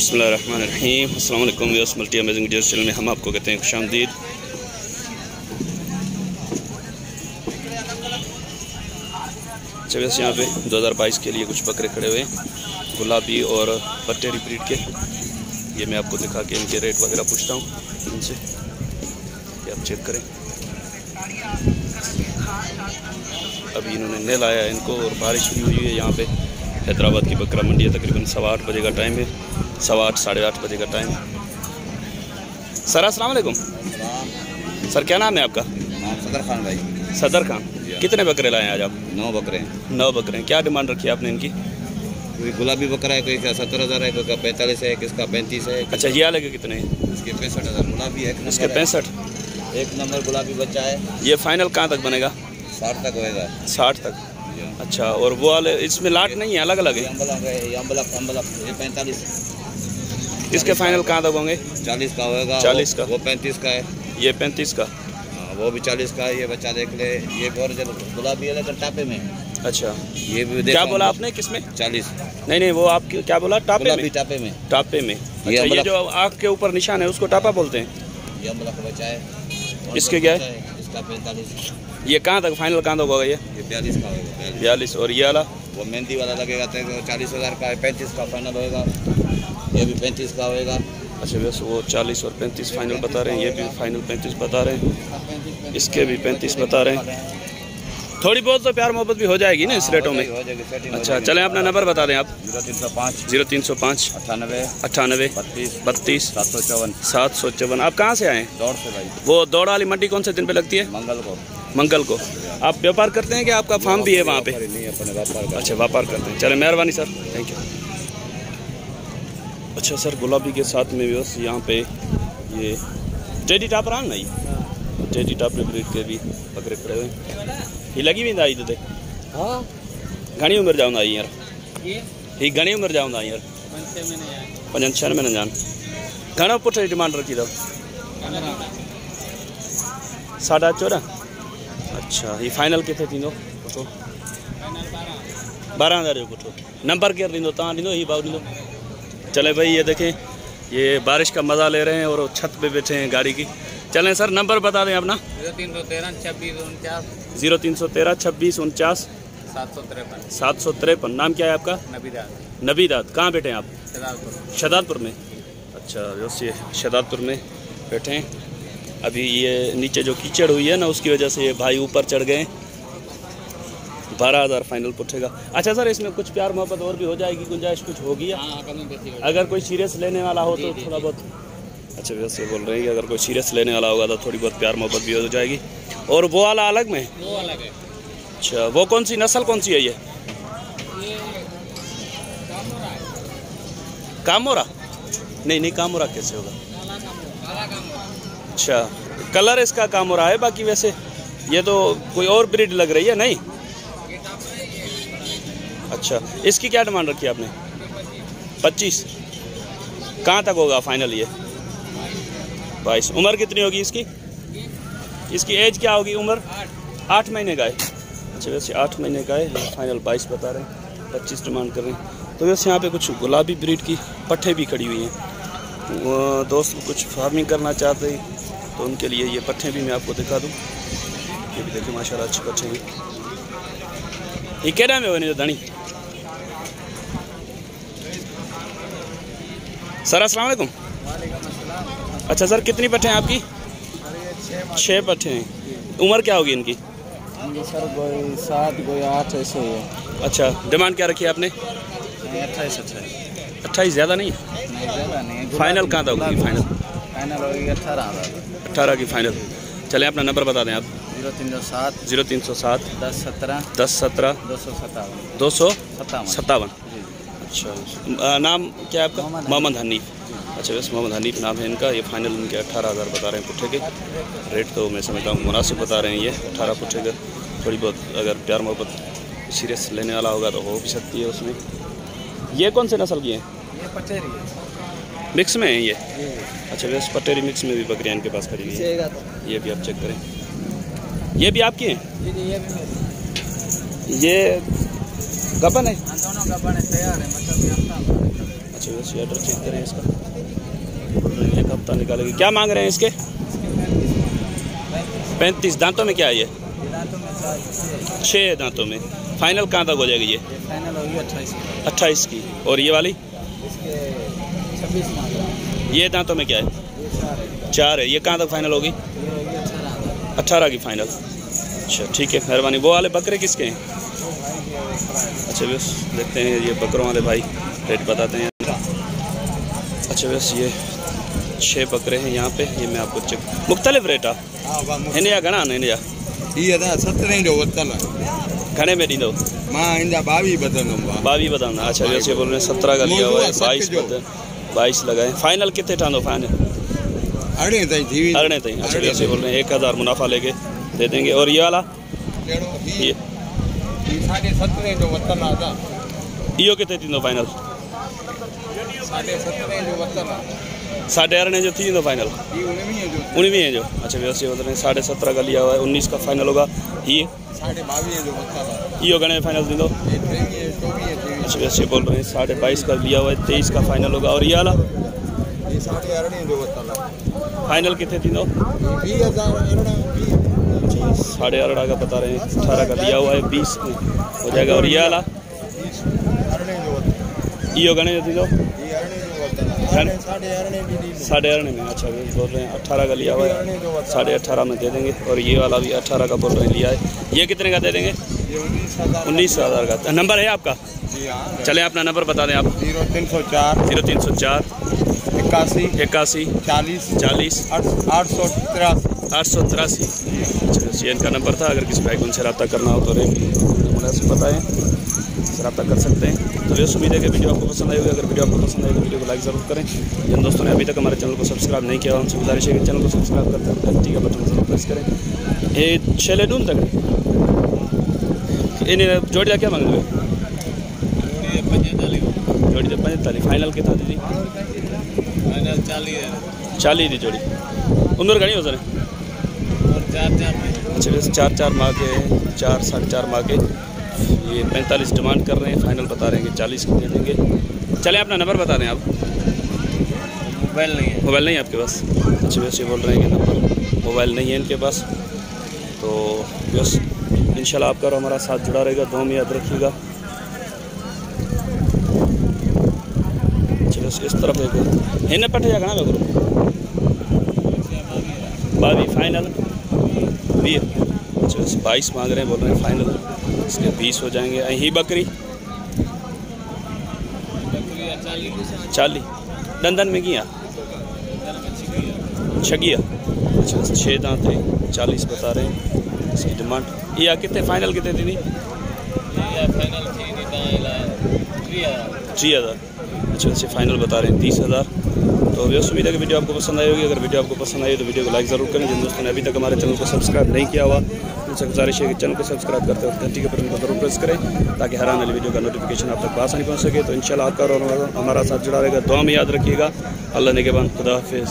बिस्मिल्लाहिर्रहमानिर्रहीम। अस्सलाम वालेकुम viewers, multi amazing videos channel में हम आपको कहते हैं खुशामदीद। चलिए यहाँ पे 2022 के लिए कुछ बकरे खड़े हुए हैं, गुलाबी और बटेरी ब्रीड के। ये मैं आपको दिखा के इनके रेट वगैरह पूछता हूँ इनसे, ये आप चेक करें। अभी इन्होंने ने लाया है इनको और बारिश भी हुई है यहाँ पे। हैदराबाद की बकरा मंडी है, तकरीबन 8:15 बजे का टाइम है, 8:15 साढ़े 8 बजे का टाइम है। सर अस्सलाम वालेकुम। सर क्या नाम है आपका? सदर खान भाई। सदर खान, कितने बकरे लाए हैं आज आप? 9 बकरे हैं। 9 बकरे हैं। क्या डिमांड रखी है आपने इनकी? कोई गुलाबी बकरा है, कोई का 70,000 है, कोई का 45 है, किसका 35 है। अच्छा, ये अलग कितने हैं? इसके 65,000 गुलाबी है। इसके 65। एक नंबर गुलाबी बच्चा है। ये फाइनल कहाँ तक बनेगा? 60 तक होएगा। 60 तक। अच्छा, और वो वाले इसमें लाट नहीं है, अलग अलग है? ये 45। इसके फाइनल कहाँ तक होंगे? 40 का होएगा। 40 का। वो 35 का है। ये 35 का। वो भी 40 का है। ये बच्चा देख ले, ये और गुलाबी है लेकिन टापे में। अच्छा, ये भी क्या बोला आपने? किसमें? 40। नहीं, वो आप क्या बोला? टापे में? टापे में। टापे में। अच्छा, ये जो आँख के ऊपर निशान है उसको टापा बोलते हैं। ये अम्बला का बच्चा है। इसके क्या है? इसका 45। ये कहाँ तक फाइनल कहाँ तक होगा? ये 42 का होगा। 42। और ये वाला? वो मेहंदी वाला लगेगा तो 40,000 का है। 35 का फाइनल होएगा। ये भी 35 का होएगा। अच्छा, बस वो 40 और 35 फाइनल बता रहे हैं। ये भी फाइनल 35 बता रहे हैं। इसके भी 35 बता रहे हैं। थोड़ी बहुत तो प्यार मोहब्बत भी हो जाएगी ना इस रेटों में? अच्छा, चलें अपना नंबर बता दें आप। 0305 0305 98 32 754। आप कहाँ से आए? दौड़ से भाई। वो दौड़ वाली मंडी कौन से दिन पे लगती है? मंगल को। आप व्यापार करते हैं कि आपका फार्म भी है वहाँ पे? नहीं, अपने व्यापार। अच्छा, व्यापार करते हैं। चले, मेहरबानी सर, थैंक यू। अच्छा सर, गुलाबी के साथ में भी बस यहाँ पे ये टेडी टापर आन नहीं, टेडी टापर ब्रीड के भी बकरे खड़े हुए। ये लगी भी आई तो हाँ, घनी उम्र जाऊँ आई यार, ये घनी उम्र जाऊँ यार, 5-6 में न जान। घना पुठे डिमांड रखी था 14.5। अच्छा, ये फाइनल कितने थींदो? 12,000 जो पुठो। नंबर केयर ॾींदो तव्हां ॾींदो ही भाव ॾींदो? चले भाई, ये देखें, ये बारिश का मज़ा ले रहे हैं और छत पे बैठे हैं गाड़ी की। चलें सर, नंबर बता दें अपना। 0313 26 49 0313 26 49 753। नाम क्या है आपका? नबीदात। कहाँ बैठे हैं आप? शहदादपुर में। अच्छा, वैसे शहदादपुर में बैठे हैं। अभी ये नीचे जो कीचड़ हुई है ना, उसकी वजह से ये भाई ऊपर चढ़ गए। 12,000 फाइनल पूछेगा। अच्छा सर, इसमें कुछ प्यार मोहब्बत और भी हो जाएगी, गुंजाइश कुछ होगी या? अगर कोई सीरियस लेने वाला हो तो थोड़ा बहुत। अच्छा, वैसे बोल रहे हैं कि अगर कोई सीरियस लेने वाला होगा तो थोड़ी बहुत प्यार मोहब्बत भी हो जाएगी। और वो वाला अलग में? वो अलग है। अच्छा, वो कौन सी नस्ल कौन सी है ये? कामोरा? नहीं, कामोरा कैसे होगा? अच्छा, कलर इसका कामोरा है, बाकी वैसे ये तो कोई और ब्रीड लग रही है। नहीं? अच्छा, इसकी क्या डिमांड रखी है आपने? 25। कहाँ तक होगा फाइनल ये? 22। उम्र कितनी होगी इसकी? इसकी एज क्या होगी? उम्र 8 महीने का है। अच्छा, वैसे 8 महीने का है। फाइनल 22 बता रहे हैं, 25 डिमांड कर रहे हैं। तो वैसे यहाँ पे कुछ गुलाबी ब्रीड की पट्ठे भी खड़ी हुई हैं। दोस्त कुछ फार्मिंग करना चाहते हैं तो उनके लिए ये पट्ठे भी मैं आपको दिखा दूँ। ये भी देखिए माशाल्लाह अच्छे पट्ठे हैं। ये क्या में होने धनी? सर अस्सलाम वालेकुम। अच्छा सर, कितनी पट्ठे हैं आपकी? 6 पट्ठे हैं। उम्र क्या होगी इनकी? सर कोई 7 कोई 8 ऐसे ही है। अच्छा, डिमांड क्या रखी है आपने? 28। 28 ज़्यादा नहीं है? ज़्यादा नहीं। फाइनल कहाँ तक होगी? फाइनल होगी 18 की फाइनल। चले, अपना नंबर बता दें आप। 0307 0307 10 17 257। अच्छा, नाम क्या है आपका? मोहम्मद हनीफ। अच्छा, बस मोहम्मद हनीफ नाम है इनका। ये फाइनल इनके 18,000 बता रहे हैं पुट्ठे के। रेट तो मैं समझता हूँ मुनासिब बता रहे हैं ये 18 पुट्ठे का। थोड़ी बहुत अगर प्यार मोहब्बत सीरियस लेने वाला होगा तो हो भी सकती है उसमें। ये कौन से नस्ल की हैं? ये पटेरी है। मिक्स में है ये? अच्छा, बस पटेरी मिक्स में भी बकरियाँ इनके पास खड़ी हुई है। ये भी आप चेक करें। ये भी आपकी हैं? ये गबन है? दोनों गबन है, तैयार है। मतलब अच्छा बस ये ऑर्डर चेक करें इसका, एक हफ्ता निकालेगी। क्या मांग रहे हैं इसके? 35। दांतों में क्या है ये? 6 दांतों में। फाइनल कहाँ तक हो जाएगी ये? फाइनल होगी 28 की। और ये वाली? 26। ये दांतों में क्या है? 4 है। ये कहाँ तक फाइनल होगी? 18 की फाइनल। अच्छा ठीक है, मेहरबानी। वो वाले बकरे किसके हैं? अच्छा बस देखते हैं, ये बकरों वाले भाई रेट बताते हैं। अच्छा बस ये 6 बकरे हैं यहाँ पे, ये मैं आपको चेक मुख्तलिफ रेट हिन घना हिन 17 जो वतल घने में ॾींदो? मां इंदा 22 बदंदुमि। 22 बदंदा। अच्छा वैसे बोल रहे हैं 17 का लिया हुआ है, 22 लगाए। फाइनल कितने ठहंदो? फाइनल 18 ताईं थी। 18 ताईं। अच्छा वैसे बोल रहे हैं 1000 मुनाफा लेके दे देंगे। और ये वाला? ये 17.5 जो वतल आता। इहो कितने थींदो फाइनल? 17.5 जो वतल आ। 18.5 जो थी फाइनल? 19 जो। अच्छा वैसे बोल रहे हैं 17.5 का लिया हुआ है, 19 का फाइनल होगा। ये 22 जो वतल आ। इहो घणे फाइनल थींदो? 23 अच्छा वैसे बोल रहे हैं 22.5 का लिया हुआ है, 23 का फाइनल होगा। और ये वाला? ये 18.5 जो वतल आ। फाइनल कितने थींदो? 20,000 18.5 का बता रहे हैं, 18 का लिया हुआ है, 20 में हो जाएगा। और ये वाला? इहो घणे जो थींदो? 18.5 में। अच्छा बोल रहे हैं 18 का लिया हुआ है, 18.5 में दे देंगे। और ये वाला भी 18 का बोल रहे हैं लिया है। ये कितने का दे देंगे? 19,000 का। नंबर है आपका? जी हाँ। चले अपना नंबर बता दें आप। 0304 0304 81 40 883। अच्छा ये इनका नंबर था। अगर किसी भाई को उनसे रब्ता करना हो तो रेट से बताएँ, रब्ता कर सकते हैं। तो ये उम्मीद है कि वीडियो आपको पसंद आई होगी। अगर वीडियो आपको पसंद आई तो वीडियो को लाइक ज़रूर करें। जिन दोस्तों ने अभी तक हमारे चैनल को सब्सक्राइब नहीं किया उनसे गुजारिश है कि चैनल को सब्सक्राइब करते घंटी का बटन जरूर प्रेस करें। ये 6 ले दूँ तक इन जोड़ी का क्या मांग रहे हो? जोड़ी तो 45। फाइनल कितना दीदी? 40 दी जोड़ी। उम्र घनी हो सर? अच्छा वैसे 4 माह के 4 साढ़े 4 माह के। ये 45 डिमांड कर रहे हैं, फाइनल बता रहे हैं कि 40 की दे देंगे। चलें अपना नंबर बता दें आप। मोबाइल नहीं है आपके पास? अच्छा वैसे बोल रहे हैं कि नंबर मोबाइल नहीं है इनके पास। तो बस इंशाल्लाह आपका और हमारा साथ जुड़ा रहेगा, दुआ में याद रखिएगा। अच्छा बस इस तरफ एक हिन पट या घना करो? 22 फाइनल 20। अच्छा बस 22 मांग रहे हैं, बोल रहे हैं फाइनल इसके 20 हो जाएंगे। ही बकरी 40 दंदन में किया छगिया। अच्छा 6 दांत है, 40 बता रहे हैं इसकी डिमांड। ये कितने फाइनल कितने थी? 3000। अच्छा वैसे फाइनल बता रहे हैं 30,000। तो व्यस्त उम्मीद है कि वीडियो आपको पसंद आई होगी। अगर वीडियो आपको पसंद आई तो वीडियो को लाइक ज़रूर करें। जिन दोस्तों ने अभी तक हमारे चैनल को सब्सक्राइब नहीं किया हुआ उनसे गुजारिश है कि चैनल को सब्सक्राइब करते वक्त घंटी के बटन को जरूर प्रेस करें ताकि हर आने वाली वीडियो का नोटिफिकेशन आप तक आसानी पहुँच सके। तो इंशाल्लाह आपका और हमारा साथ जुड़ा रहेगा, दुआ में याद रखिएगा। अल्लाह ने के बाद खुदा हाफिज़।